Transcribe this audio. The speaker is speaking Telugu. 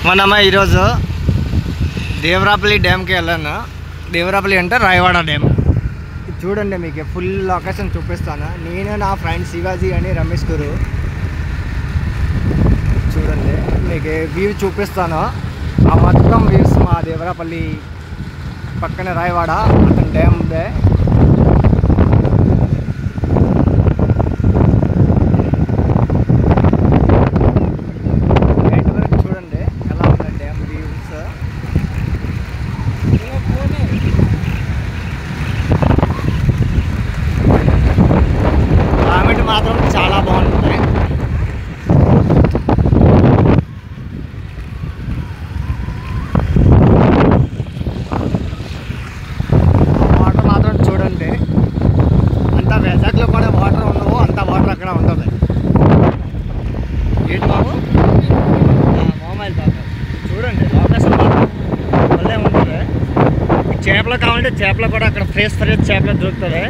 మనమ్మ ఈరోజు దేవరాపల్లి డ్యామ్కి వెళ్ళాను. దేవరాపల్లి అంటే రాయవాడ డ్యామ్. చూడండి, మీకు ఫుల్ లొకేషన్ చూపిస్తాను. నేను నా ఫ్రెండ్ శివాజీ అని రమేష్ గురు. చూడండి, మీకు వ్యూ చూపిస్తాను. ఆ మొత్తం వ్యూస్ మా దేవరాపల్లి పక్కన రాయవాడ అతని డ్యామ్ ఉంది. మాత్రం చాలా బాగుంటుంది. వాటర్ మాత్రం చూడండి, అంత వైజాగ్లో కూడా వాటర్ ఉండవు, అంత వాటర్ అక్కడ ఉంటుంది. ఏంటి బాబు మొబైల్ బాబు చూడండి, లొకేషన్ మాత్రం భలే ఉంటుంది. చేపలు కావాలంటే చేపలు కూడా అక్కడ ఫ్రెష్ చేపలు దొరుకుతుంది.